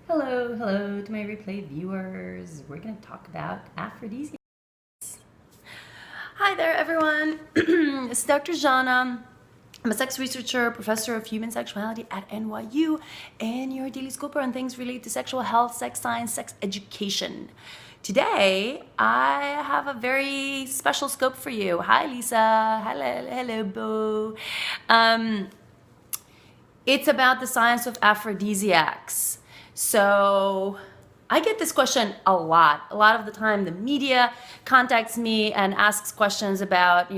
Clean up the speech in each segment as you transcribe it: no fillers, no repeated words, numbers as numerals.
Hello to my replay viewers. We're going to talk about aphrodisiacs. Hi there, everyone. It's DrZhana. I'm a sex researcher, professor of human sexuality at NYU, and your daily scoper on things related to sexual health, sex science, sex education. Today, I have a very special scope for you. Hi, Lisa. Hello, Bo. It's about the science of aphrodisiacs. So I get this question a lot. A lot of the time the media contacts me and asks questions about,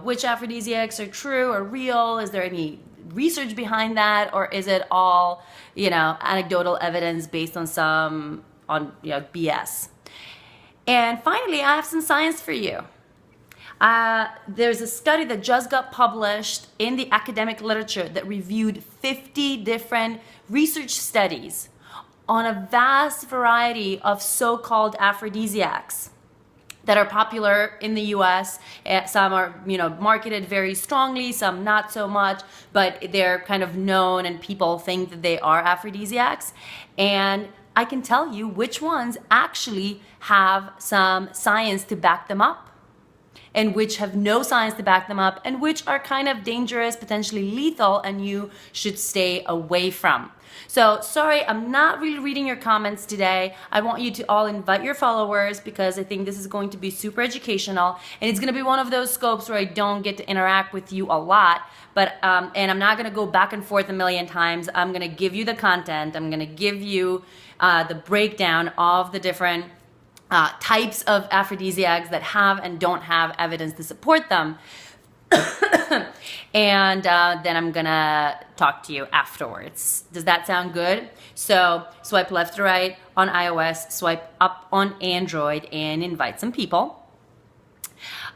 which aphrodisiacs are true or real. Is there any research behind that? Or is it all, anecdotal evidence based on BS? And finally, I have some science for you. There's a study that just got published in the academic literature that reviewed 50 different research studies on a vast variety of so-called aphrodisiacs that are popular in the US. Some are, marketed very strongly, some not so much, but they're kind of known and people think that they are aphrodisiacs. And I can tell you which ones actually have some science to back them up, and which have no science to back them up, and which are kind of dangerous, potentially lethal, and you should stay away from. So sorry, I'm not really reading your comments today. I want you to all invite your followers because I think this is going to be super educational, and it's going to be one of those scopes where I don't get to interact with you a lot, but and I'm not going to go back and forth a million times. I'm going to give you the content. I'm going to give you the breakdown of the different types of aphrodisiacs that have and don't have evidence to support them. And then I'm gonna talk to you afterwards. Does that sound good? So swipe left to right on iOS, swipe up on Android, and invite some people.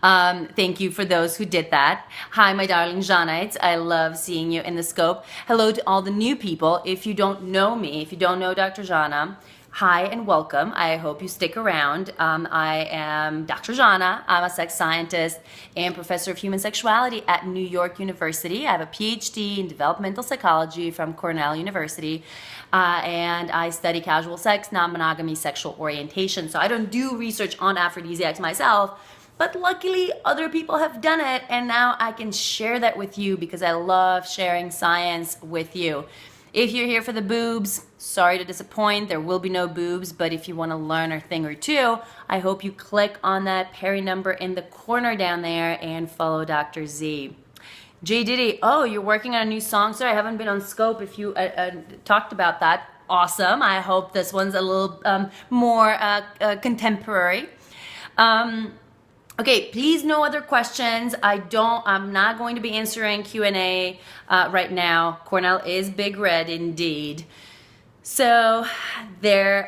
Thank you for those who did that. Hi, my darling Zhanites. I love seeing you in the scope. Hello to all the new people. If you don't know me, if you don't know DrZhana, hi and welcome. I hope you stick around. I am DrZhana. I'm a sex scientist and professor of human sexuality at New York University. I have a PhD in developmental psychology from Cornell University. And I study casual sex, non-monogamy, sexual orientation. So I don't do research on aphrodisiacs myself, but luckily other people have done it, and now I can share that with you because I love sharing science with you. If you're here for the boobs, sorry to disappoint, there will be no boobs, but if you want to learn a thing or two, I hope you click on that Perry number in the corner down there and follow Dr. Z. J Diddy, oh, you're working on a new song? Sorry, I haven't been on Scope. If you talked about that, awesome. I hope this one's a little more contemporary. Okay, please, no other questions. I'm not going to be answering Q&A right now. Cornell is big red indeed. So there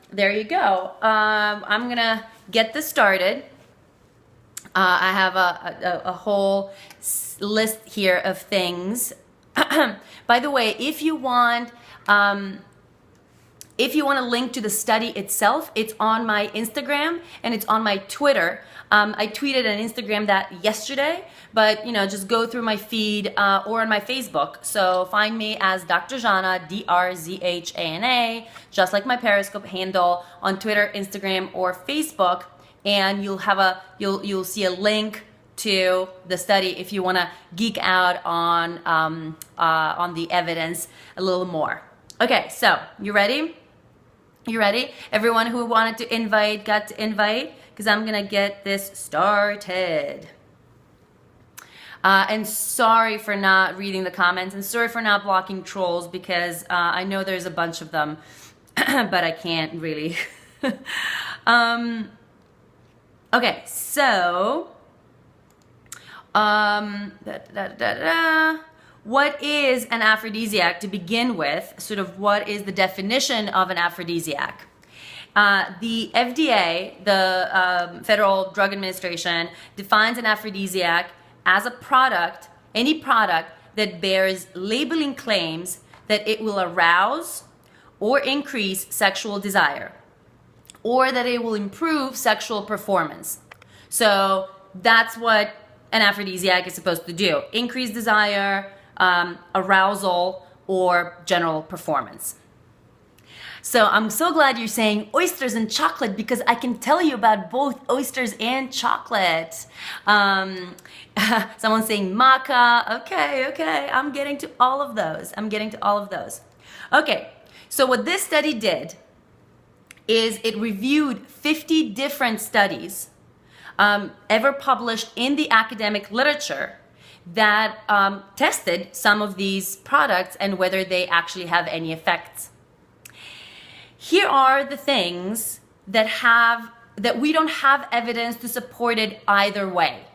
you go. I'm gonna get this started. I have a whole list here of things. By the way, if you want a link to the study itself, it's on my Instagram and it's on my Twitter. I tweeted and Instagrammed that yesterday, but just go through my feed or on my Facebook. So find me as DrZhana, DrZhana, just like my Periscope handle on Twitter, Instagram, or Facebook, and you'll see a link to the study if you want to geek out on the evidence a little more. Okay, so you ready? You ready? Everyone who wanted to invite got to invite, because I'm going to get this started. And sorry for not reading the comments, and sorry for not blocking trolls, because I know there's a bunch of them, but I can't really. Okay, so what is an aphrodisiac to begin with? Sort of what is the definition of an aphrodisiac? The FDA, the Federal Drug Administration, defines an aphrodisiac as a product, any product that bears labeling claims that it will arouse or increase sexual desire, or that it will improve sexual performance. So that's what an aphrodisiac is supposed to do: increase desire, arousal, or general performance. So I'm so glad you're saying oysters and chocolate, because I can tell you about both oysters and chocolate. Someone's saying maca. Okay. I'm getting to all of those. Okay, so what this study did is it reviewed 50 different studies ever published in the academic literature that tested some of these products and whether they actually have any effects. Here are the things that we don't have evidence to support it either way.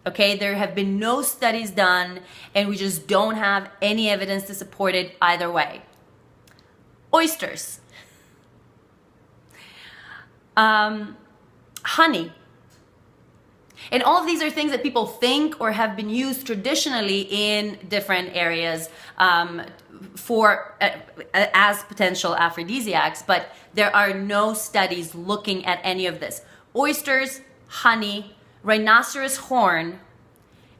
Okay, there have been no studies done, and we just don't have any evidence to support it either way. Oysters, honey. And all of these are things that people think or have been used traditionally in different areas as potential aphrodisiacs, but there are no studies looking at any of this. Oysters, honey, rhinoceros horn,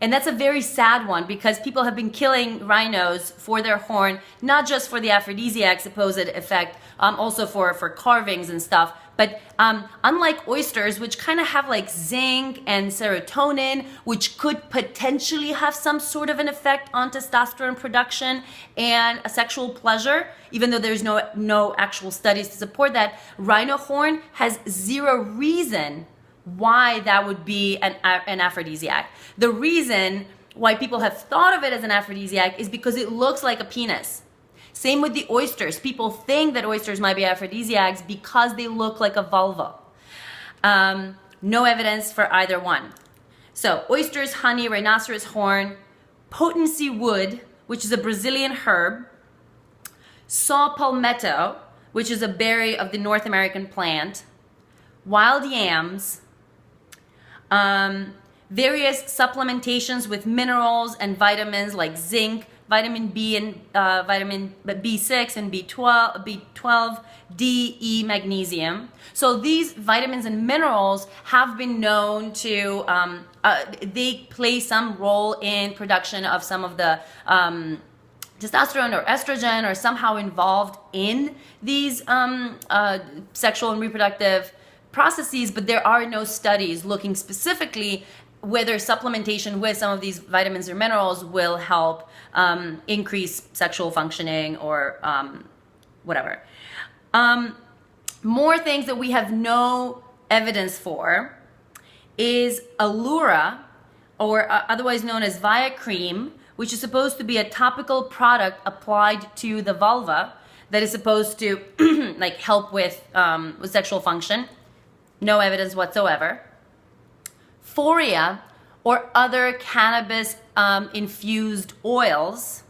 and that's a very sad one because people have been killing rhinos for their horn, not just for the aphrodisiac supposed effect, also for carvings and stuff. But unlike oysters, which kind of have like zinc and serotonin, which could potentially have some sort of an effect on testosterone production and a sexual pleasure, even though there's no actual studies to support that, rhino horn has zero reason why that would be an aphrodisiac. The reason why people have thought of it as an aphrodisiac is because it looks like a penis. Same with the oysters. People think that oysters might be aphrodisiacs because they look like a vulva. No evidence for either one. So oysters, honey, rhinoceros horn, potency wood, which is a Brazilian herb, saw palmetto, which is a berry of the North American plant, wild yams, various supplementations with minerals and vitamins like zinc, vitamin B and vitamin B6 and B12, D, E, magnesium. So these vitamins and minerals have been known to, they play some role in production of some of the testosterone or estrogen, or somehow involved in these sexual and reproductive processes, but there are no studies looking specifically whether supplementation with some of these vitamins or minerals will help increase sexual functioning or whatever. More things that we have no evidence for is Allura, or otherwise known as Via Cream, which is supposed to be a topical product applied to the vulva that is supposed to like help with sexual function. No evidence whatsoever. Foria, or other cannabis infused oils.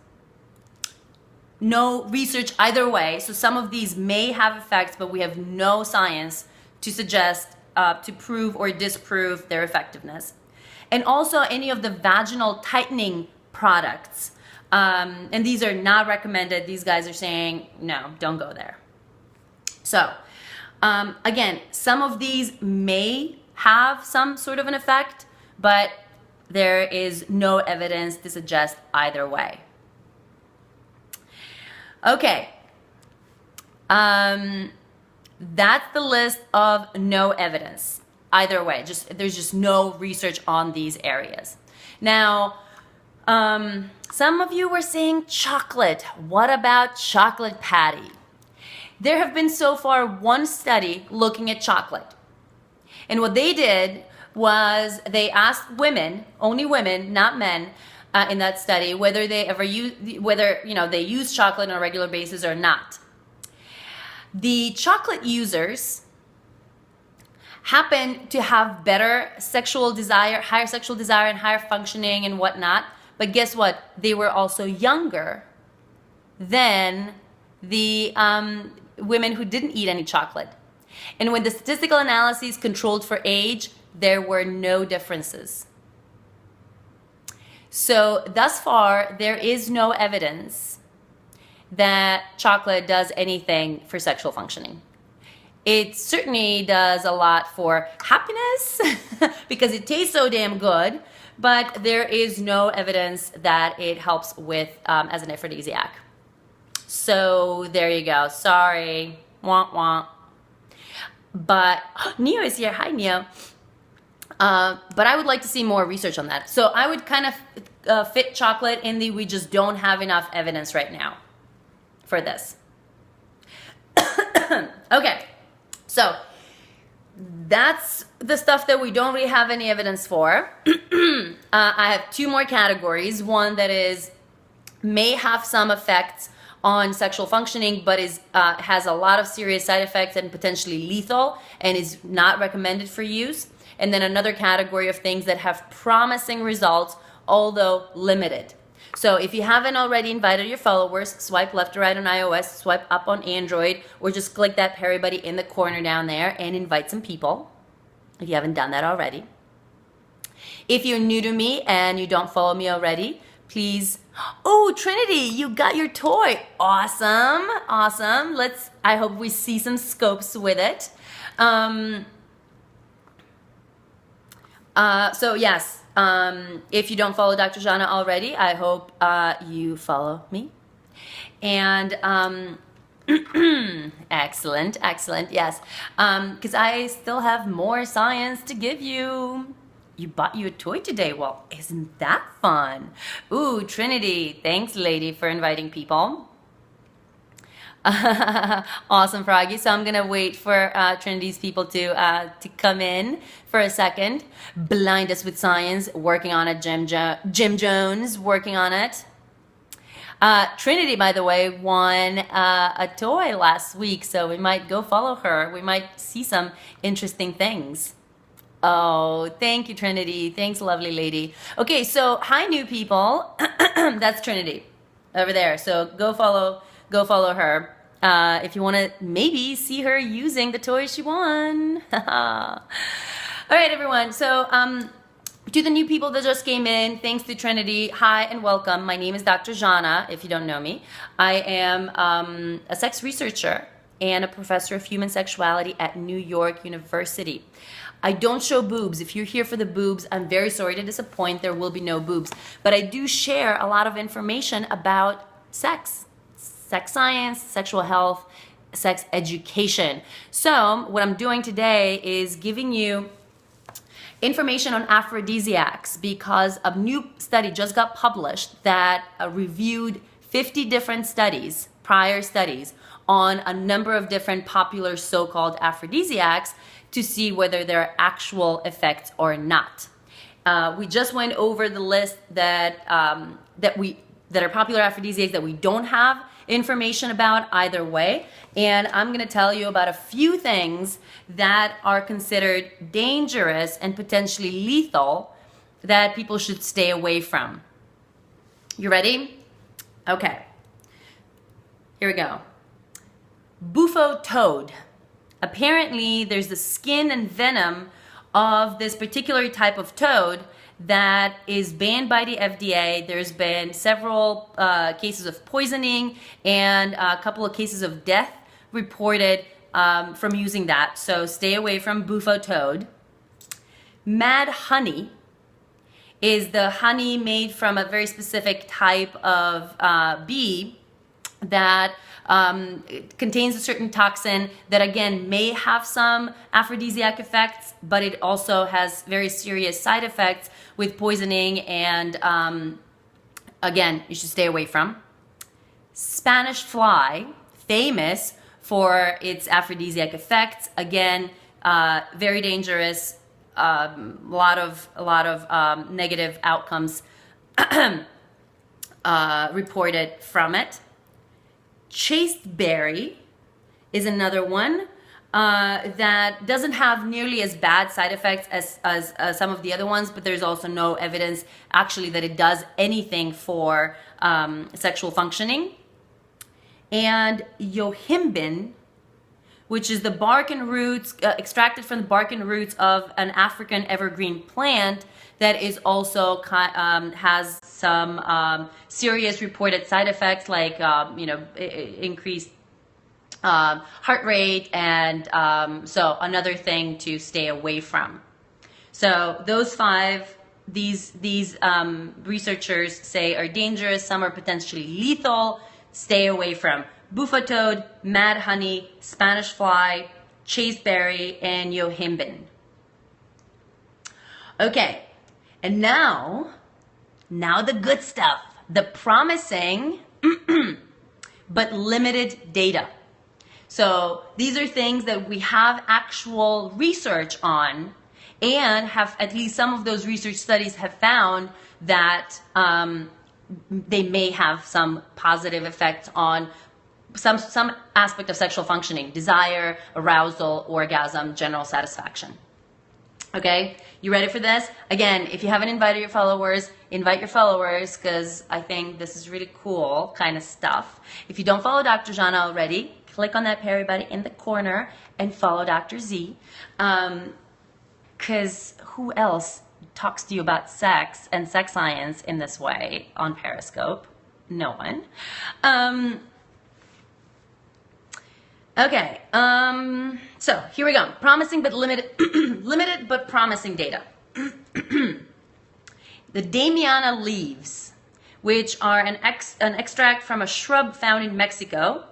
No research either way. So some of these may have effects, but we have no science to suggest, to prove or disprove their effectiveness. And also any of the vaginal tightening products. And these are not recommended. These guys are saying, no, don't go there. So again, some of these may have some sort of an effect, but there is no evidence to suggest either way. Okay, that's the list of no evidence either way. There's just no research on these areas. Now, some of you were saying chocolate. What about chocolate patty? There have been so far one study looking at chocolate. And what they did was they asked women, only women, not men, in that study, whether they ever they use chocolate on a regular basis or not. The chocolate users happen to have better sexual desire, higher sexual desire and higher functioning and whatnot. But guess what? They were also younger than the women who didn't eat any chocolate. And when the statistical analyses controlled for age, there were no differences. So thus far, there is no evidence that chocolate does anything for sexual functioning. It certainly does a lot for happiness because it tastes so damn good, but there is no evidence that it helps with as an aphrodisiac. So there you go. Sorry. Wah, wah. But Neo is here. Hi, Neo. But I would like to see more research on that. So I would kind of fit chocolate in the we just don't have enough evidence right now for this. Okay, so that's the stuff that we don't really have any evidence for. I have two more categories. One that is may have some effects on sexual functioning, but has a lot of serious side effects and potentially lethal and is not recommended for use. And then another category of things that have promising results, although limited. So if you haven't already invited your followers, swipe left or right on iOS, swipe up on Android, or just click that Perry Buddy in the corner down there and invite some people, if you haven't done that already. If you're new to me and you don't follow me already, please. Oh, Trinity, you got your toy. Awesome, awesome. I hope we see some scopes with it. So yes, if you don't follow DrZhana already, I hope you follow me. And excellent, excellent, yes. Because I still have more science to give you. You bought you a toy today. Well, isn't that fun? Ooh, Trinity, thanks, lady, for inviting people. Awesome, Froggy. So I'm gonna wait for Trinity's people to come in for a second. Blind us with science, working on it. Jim Jones, working on it. Trinity, by the way, won a toy last week, so we might go follow her. We might see some interesting things. Oh, thank you, Trinity. Thanks, lovely lady. Okay, so hi, new people. That's Trinity over there. So go follow her. If you want to maybe see her using the toy she won. All right, everyone. So to the new people that just came in, thanks to Trinity, hi and welcome. My name is DrZhana, if you don't know me. I am a sex researcher and a professor of human sexuality at New York University. I don't show boobs. If you're here for the boobs, I'm very sorry to disappoint. There will be no boobs. But I do share a lot of information about sex science, sexual health, sex education. So what I'm doing today is giving you information on aphrodisiacs because a new study just got published that reviewed 50 different studies, prior studies, on a number of different popular so-called aphrodisiacs to see whether there are actual effects or not. We just went over the list that are popular aphrodisiacs that we don't have information about either way, and I'm going to tell you about a few things that are considered dangerous and potentially lethal that people should stay away from. You ready? Okay. Here we go. Bufo toad. Apparently, there's the skin and venom of this particular type of toad that is banned by the FDA. There's been several cases of poisoning and a couple of cases of death reported from using that. So stay away from bufo toad. Mad honey is the honey made from a very specific type of bee that contains a certain toxin that, again, may have some aphrodisiac effects, but it also has very serious side effects with poisoning and, again, you should stay away from. Spanish fly, famous for its aphrodisiac effects, again, very dangerous, a lot of negative outcomes reported from it. Chasteberry is another one that doesn't have nearly as bad side effects as some of the other ones, but there's also no evidence actually that it does anything for sexual functioning. And yohimbine, which is the bark and roots, extracted from the bark and roots of an African evergreen plant that is also has some serious reported side effects like increased heart rate, and so another thing to stay away from. So those five, these researchers say are dangerous. Some are potentially lethal. Stay away from buffa toad, mad honey, Spanish fly, chasteberry, and yohimbine. Okay, and now the good stuff, the promising but limited data. So these are things that we have actual research on, and have at least some of those research studies have found that they may have some positive effects on some aspect of sexual functioning, desire, arousal, orgasm, general satisfaction. Okay, you ready for this? Again, if you haven't invited your followers, invite your followers, because I think this is really cool kind of stuff. If you don't follow DrZhana already, click on that Perry button in the corner and follow Dr. Z. Because who else talks to you about sex and sex science in this way on Periscope? No one. Okay, so here we go. Promising but limited, limited but promising data. The DrZhana leaves, which are an extract from a shrub found in Mexico.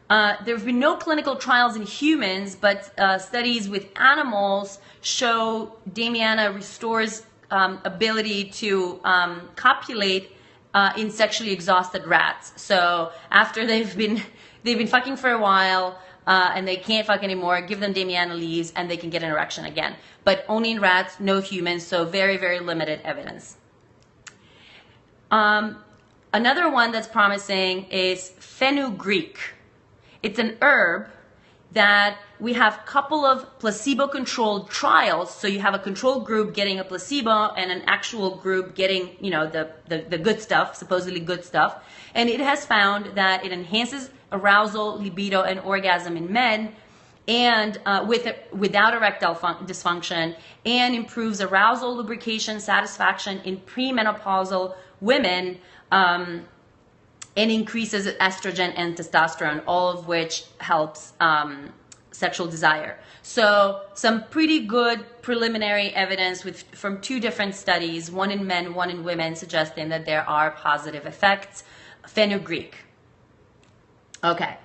There have been no clinical trials in humans, but studies with animals show DrZhana restores ability to copulate in sexually exhausted rats. So after they've been fucking for a while and they can't fuck anymore, give them DrZhana leaves and they can get an erection again. But only in rats, no humans, so very, very limited evidence. Another one that's promising is fenugreek. It's an herb that we have a couple of placebo-controlled trials. So you have a control group getting a placebo and an actual group getting, you know, the good stuff, supposedly good stuff. And it has found that it enhances arousal, libido, and orgasm in men, and without erectile dysfunction, and improves arousal, lubrication, satisfaction in premenopausal women, and increases estrogen and testosterone, all of which helps sexual desire. So some pretty good preliminary evidence from two different studies, one in men, one in women, suggesting that there are positive effects. Fenugreek. Okay.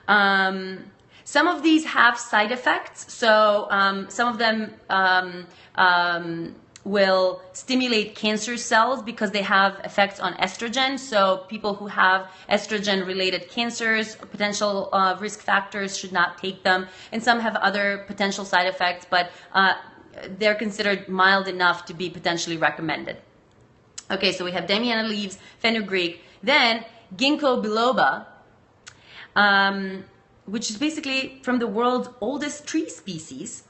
Some of these have side effects. So some of them will stimulate cancer cells because they have effects on estrogen. So people who have estrogen-related cancers, potential risk factors, should not take them. And some have other potential side effects, but they're considered mild enough to be potentially recommended. Okay, so we have DrZhana leaves, fenugreek, then ginkgo biloba, which is basically from the world's oldest tree species,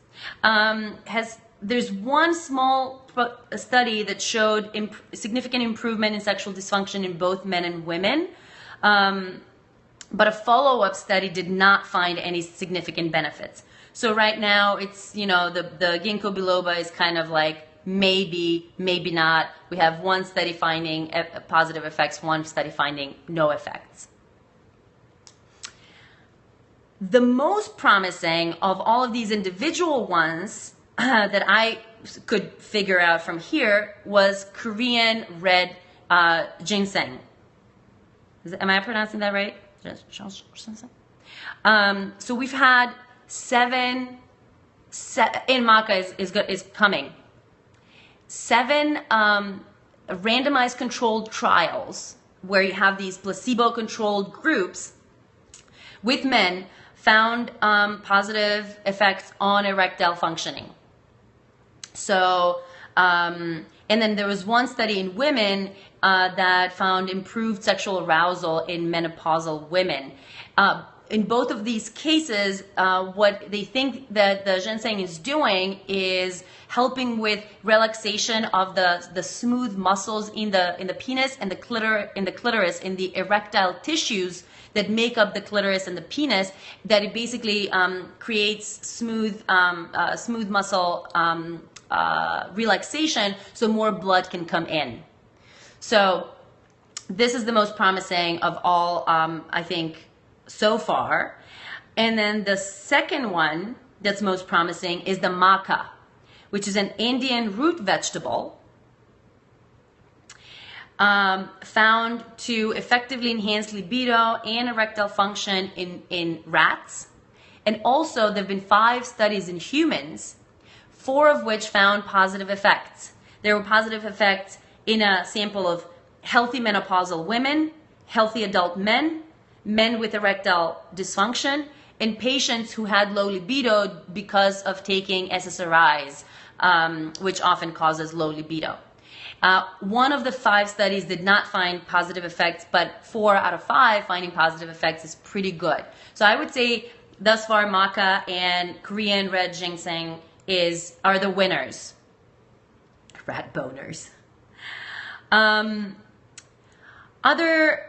there's one small study that showed significant improvement in sexual dysfunction in both men and women, but a follow-up study did not find any significant benefits. So right now, it's, you know, the ginkgo biloba is kind of like maybe, maybe not. We have one study finding positive effects, one study finding no effects. The most promising of all of these individual ones that I could figure out from here was Korean red ginseng. Am I pronouncing that right? So we've had seven in Maca is coming. 7 randomized controlled trials where you have these placebo-controlled groups with men found positive effects on erectile functioning. So, and then there was one study in women that found improved sexual arousal in menopausal women. In both of these cases, what they think that the ginseng is doing is helping with relaxation of the smooth muscles in the penis and the clitoris, in the erectile tissues that make up the clitoris and the penis, that it basically creates smooth muscle relaxation so more blood can come in. So this is the most promising of all, I think, so far. And then the second one that's most promising is the maca, which is an Indian root vegetable. found to effectively enhance libido and erectile function in rats. And also, there have been 5 studies in humans, 4 of which found positive effects. There were positive effects in a sample of healthy menopausal women, healthy adult men, men with erectile dysfunction, and patients who had low libido because of taking SSRIs, which often causes low libido. One of the 5 studies did not find positive effects, but 4 out of 5 finding positive effects is pretty good. So I would say thus far, maca and Korean red ginseng are the winners. Rat boners. Other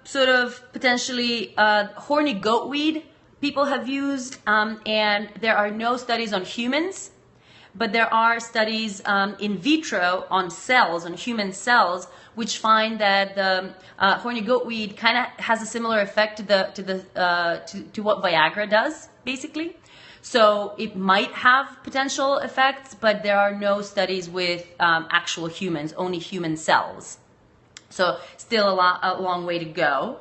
sort of potentially horny goatweed people have used, and there are no studies on humans, but there are studies in vitro on cells, on human cells, which find that the horny goatweed kind of has a similar effect to what Viagra does, basically. So it might have potential effects, but there are no studies with actual humans, only human cells. So still a long way to go.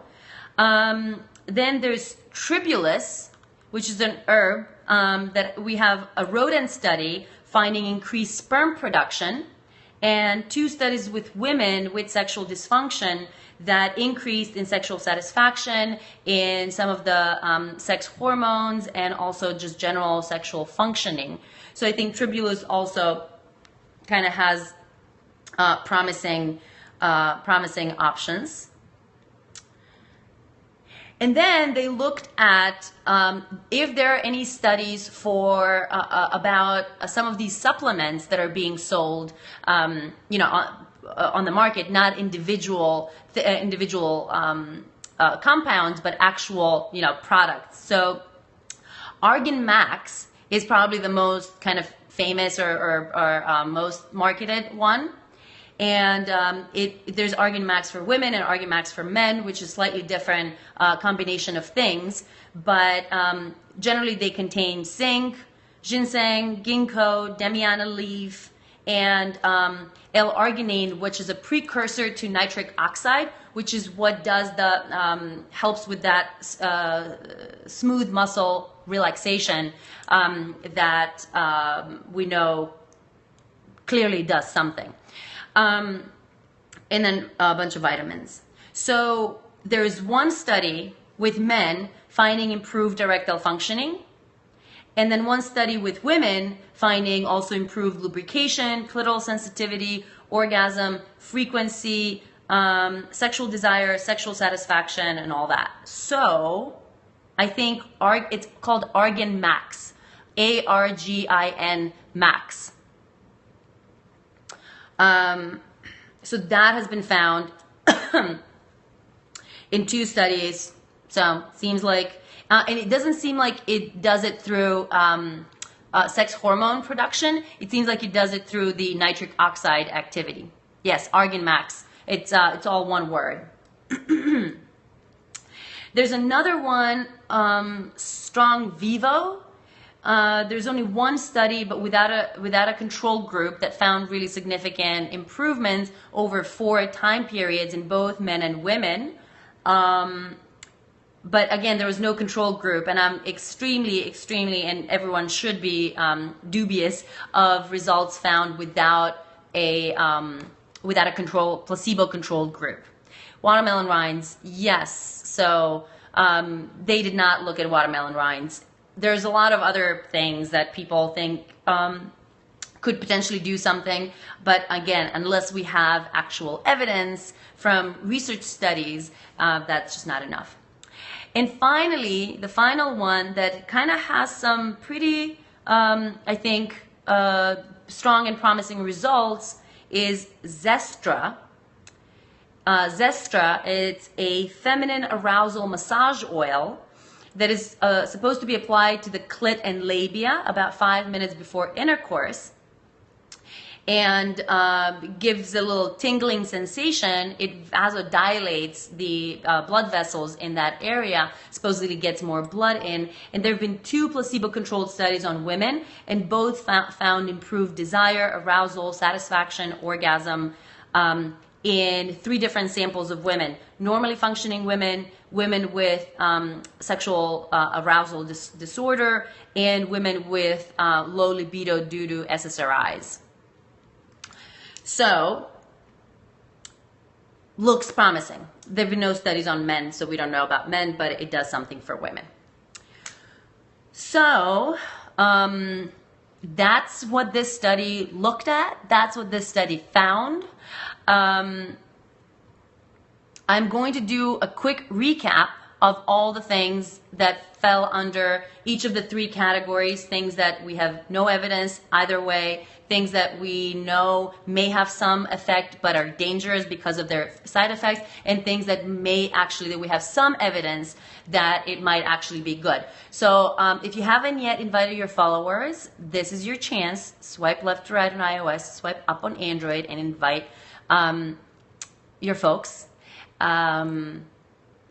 Then there's tribulus, which is an herb that we have a rodent study finding increased sperm production, and 2 studies with women with sexual dysfunction that increased in sexual satisfaction, in some of the sex hormones, and also just general sexual functioning. So I think tribulus also kind of has promising options. And then they looked at if there are any studies for about some of these supplements that are being sold, on the market, not individual compounds, but actual products. So Argan Max is probably the most kind of famous or most marketed one. And there's Argan Max for women and Argan Max for men, which is slightly different combination of things. But generally they contain zinc, ginseng, ginkgo, demiana leaf, and L-arginine, which is a precursor to nitric oxide, which is what does the helps with that smooth muscle relaxation that we know clearly does something. And then a bunch of vitamins. So there's one study with men finding improved erectile functioning, and then one study with women finding also improved lubrication, clitoral sensitivity, orgasm, frequency, sexual desire, sexual satisfaction, and all that. So I think it's called Argan Max, ARGIN Max. So that has been found in 2 studies. So seems like, and it doesn't seem like it does it through sex hormone production. It seems like it does it through the nitric oxide activity. Yes, Argan Max. It's all one word. There's another one, Strong Vivo. There's only one study, but without a control group, that found really significant improvements over 4 time periods in both men and women. But again, there was no control group, and I'm extremely, and everyone should be dubious of results found without a placebo-controlled group. Watermelon rinds, yes. So they did not look at watermelon rinds. There's a lot of other things that people think could potentially do something, but again, unless we have actual evidence from research studies, that's just not enough. And finally, the final one that kind of has some pretty, I think, strong and promising results is Zestra. Zestra, it's a feminine arousal massage oil that is supposed to be applied to the clit and labia about 5 minutes before intercourse, and gives a little tingling sensation. It vasodilates the blood vessels in that area, supposedly gets more blood in. And there have been 2 placebo-controlled studies on women, and both found improved desire, arousal, satisfaction, orgasm, in 3 different samples of women: normally functioning women, women with sexual arousal disorder, and women with low libido due to SSRIs. So, looks promising. There have been no studies on men, so we don't know about men, but it does something for women. So, that's what this study looked at. That's what this study found. I'm going to do a quick recap of all the things that fell under each of the 3 categories: things that we have no evidence either way, things that we know may have some effect but are dangerous because of their side effects, and things that that we have some evidence that it might actually be good. So if you haven't yet invited your followers, this is your chance. Swipe left to right on iOS, swipe up on Android, and invite your folks.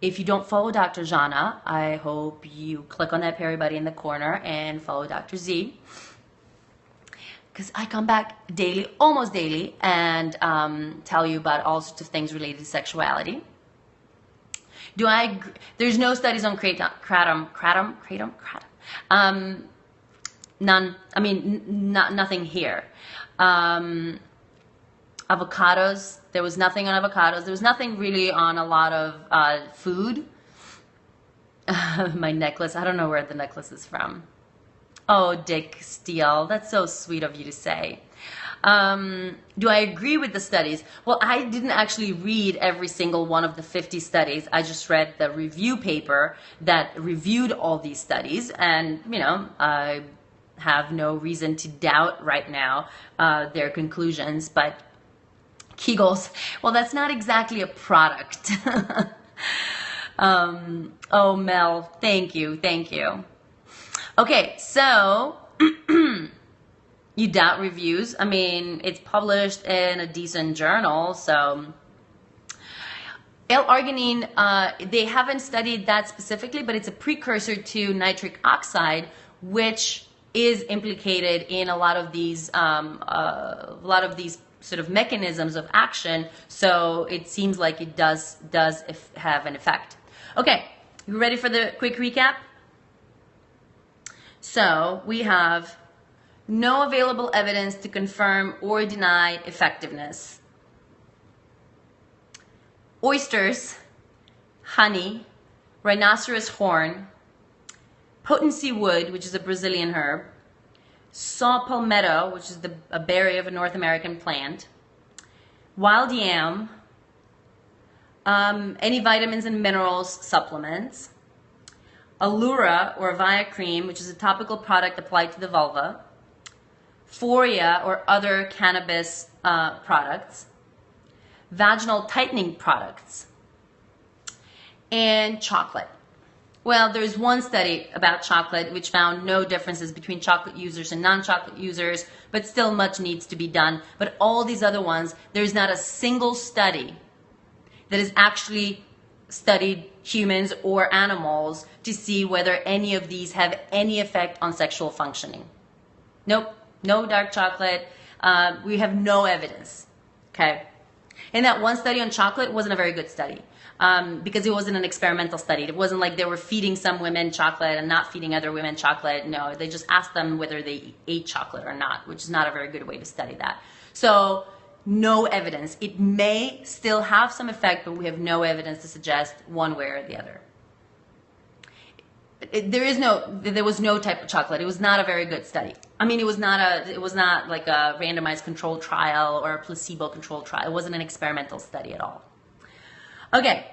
If you don't follow DrZhana, I hope you click on that Perry Buddy in the corner and follow Dr. Z, because I come back daily, almost daily, and tell you about all sorts of things related to sexuality. There's no studies on kratom. None. I mean, nothing here. Avocados. There was nothing on avocados. There was nothing really on a lot of food. My necklace. I don't know where the necklace is from. Oh, Dick Steele. That's so sweet of you to say. Do I agree with the studies? Well, I didn't actually read every single one of the 50 studies. I just read the review paper that reviewed all these studies. And, I have no reason to doubt right now their conclusions. But Kegels, well, that's not exactly a product. Oh, Mel, thank you. Okay, so you doubt reviews. I mean, it's published in a decent journal, so L-arginine, they haven't studied that specifically, but it's a precursor to nitric oxide, which is implicated in a lot of these sort of mechanisms of action. So it seems like it does have an effect. Okay, you ready for the quick recap? So we have no available evidence to confirm or deny effectiveness. Oysters, honey, rhinoceros horn, potency wood, which is a Brazilian herb, saw palmetto, which is a berry of a North American plant, wild yam, any vitamins and minerals supplements, Allura or Via cream, which is a topical product applied to the vulva, Foria or other cannabis products, vaginal tightening products, and chocolate. Well, there's one study about chocolate which found no differences between chocolate users and non-chocolate users, but still much needs to be done. But all these other ones, there's not a single study that has actually studied humans or animals to see whether any of these have any effect on sexual functioning. Nope, no dark chocolate. We have no evidence, okay? And that one study on chocolate wasn't a very good study. Because it wasn't an experimental study. It wasn't like they were feeding some women chocolate and not feeding other women chocolate. No, they just asked them whether they ate chocolate or not, which is not a very good way to study that. So no evidence. It may still have some effect, but we have no evidence to suggest one way or the other. There was no type of chocolate. It was not a very good study. I mean, it was not like a randomized controlled trial or a placebo controlled trial. It wasn't an experimental study at all. Okay,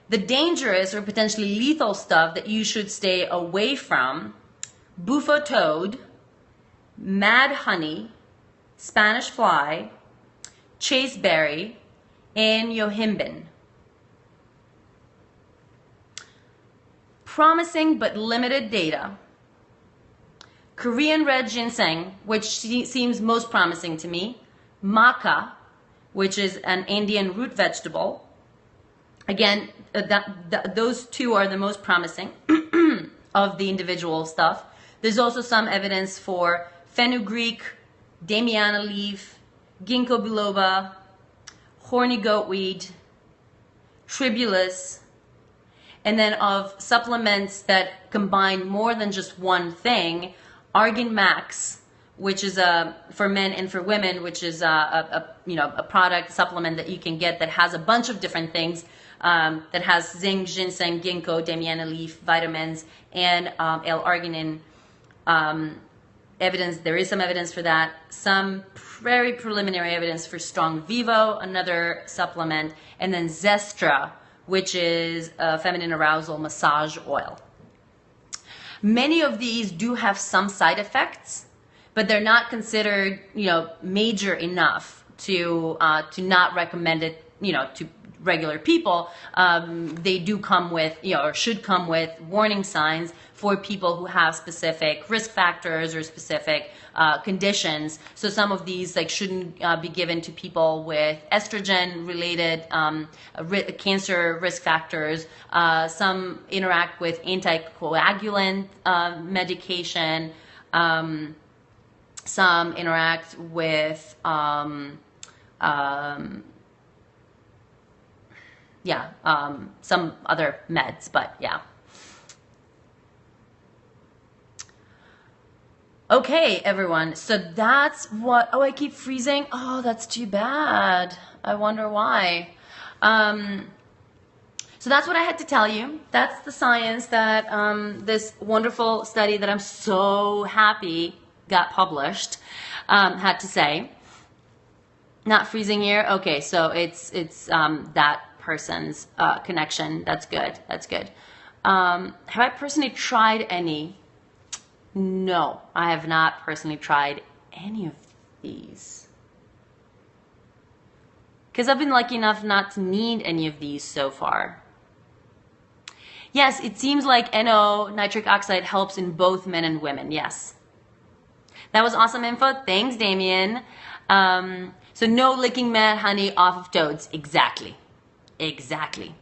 the dangerous or potentially lethal stuff that you should stay away from: bufo toad, mad honey, Spanish fly, chaseberry, and yohimbine. Promising but limited data: Korean red ginseng, which seems most promising to me, maca, which is an Indian root vegetable. Again, those two are the most promising of the individual stuff. There's also some evidence for fenugreek, damiana leaf, ginkgo biloba, horny goatweed, tribulus, and then of supplements that combine more than just one thing, Argan Max, which is for men and for women, which is a product supplement that you can get that has a bunch of different things, that has zinc, ginseng, ginkgo, damiana leaf, vitamins, and L-arginine. Evidence, there is some evidence for that, some very preliminary evidence for Strong Vivo, another supplement, and then Zestra, which is a feminine arousal massage oil. Many of these do have some side effects, but they're not considered, major enough to not recommend it, to regular people. They do come with, or should come with warning signs for people who have specific risk factors or specific conditions. So some of these shouldn't be given to people with estrogen-related cancer risk factors. Some interact with anticoagulant medication. Some interact with some other meds, but yeah. Okay, everyone, so that's what, oh, I keep freezing. Oh, that's too bad. I wonder why. So that's what I had to tell you. That's the science that this wonderful study that I'm so happy got published had to say. Not freezing here? Okay, so it's that person's connection. That's good. That's good. Have I personally tried any? No, I have not personally tried any of these. Because I've been lucky enough not to need any of these so far. Yes, it seems like NO, nitric oxide, helps in both men and women. Yes. That was awesome info. Thanks, Damien. So no licking mad honey off of toads. Exactly. Exactly.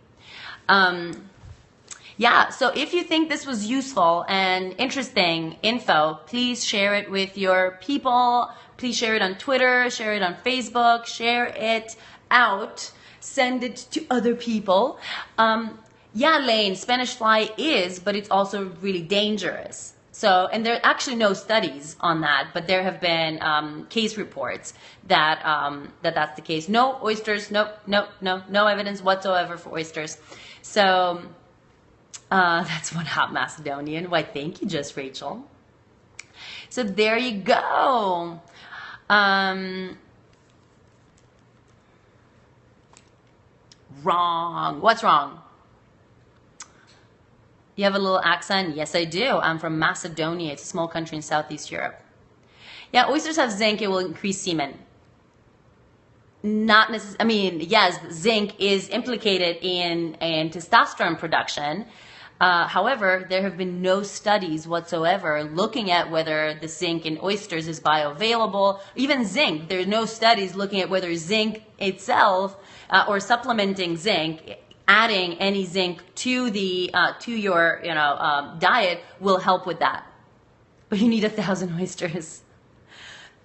Yeah, so if you think this was useful and interesting info, please share it with your people. Please share it on Twitter, share it on Facebook, share it out, send it to other people. Yeah, Lane, Spanish fly is, but it's also really dangerous. So, and there are actually no studies on that, but there have been case reports that that's the case. No oysters, no evidence whatsoever for oysters. So that's one hot Macedonian. Why, thank you, just Rachel. So there you go. Wrong. What's wrong? You have a little accent? Yes, I do. I'm from Macedonia. It's a small country in Southeast Europe. Yeah, oysters have zinc. It will increase semen. Not necessarily. I mean, yes, zinc is implicated in testosterone production. However, there have been no studies whatsoever looking at whether the zinc in oysters is bioavailable. Even zinc, there are no studies looking at whether zinc itself or supplementing zinc, adding any zinc to the to your diet will help with that. But you need 1,000 oysters.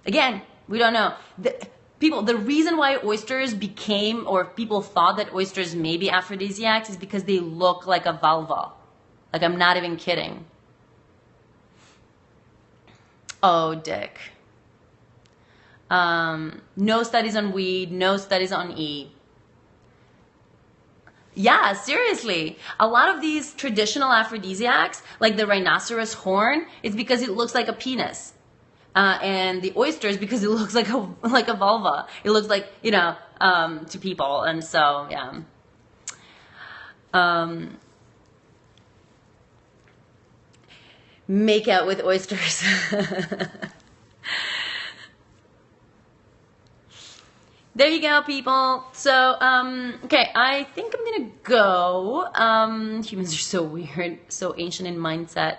Again, we don't know. The reason why oysters became, or people thought that oysters may be aphrodisiacs, is because they look like a vulva. Like, I'm not even kidding. Oh, Dick. No studies on weed, no studies on E. Yeah, seriously. A lot of these traditional aphrodisiacs, like the rhinoceros horn, it's because it looks like a penis. And the oysters, because it looks like a vulva. It looks like, to people. And so, yeah. Make out with oysters. There you go, people. So, okay, I think I'm gonna go. Humans are so weird, so ancient in mindset.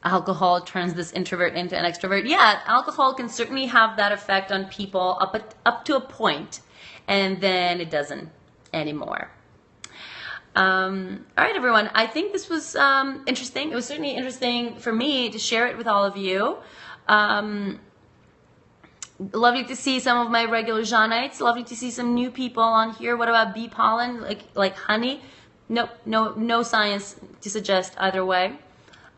Alcohol turns this introvert into an extrovert. Yeah, alcohol can certainly have that effect on people up to a point, and then it doesn't anymore. All right, everyone. I think this was interesting. It was certainly interesting for me to share it with all of you. Lovely to see some of my regular Zhanites. Lovely to see some new people on here. What about bee pollen, like honey? Nope, no science to suggest either way.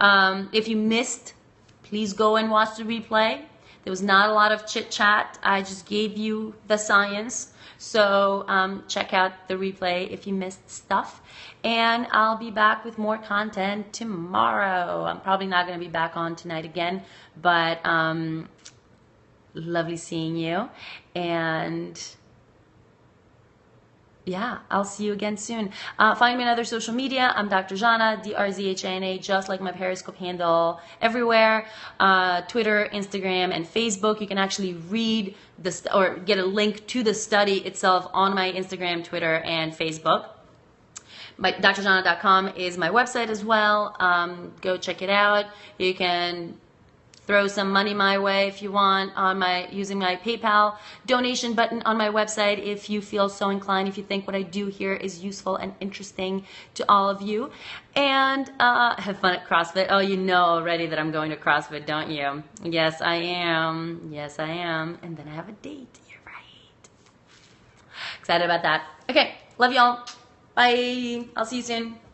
If you missed, please go and watch the replay. There was not a lot of chit chat. I just gave you the science. So check out the replay if you missed stuff. And I'll be back with more content tomorrow. I'm probably not going to be back on tonight again, but lovely seeing you. And yeah, I'll see you again soon. Find me on other social media. I'm DrZhana, DrZhana, just like my Periscope handle everywhere. Twitter, Instagram, and Facebook. You can actually read or get a link to the study itself on my Instagram, Twitter, and Facebook. DrZhana.com is my website as well. Go check it out. You can throw some money my way if you want on using my PayPal donation button on my website if you feel so inclined, if you think what I do here is useful and interesting to all of you. And have fun at CrossFit. Oh, you know already that I'm going to CrossFit, don't you? Yes, I am. Yes, I am. And then I have a date. You're right. Excited about that. Okay, love y'all. Bye. I'll see you soon.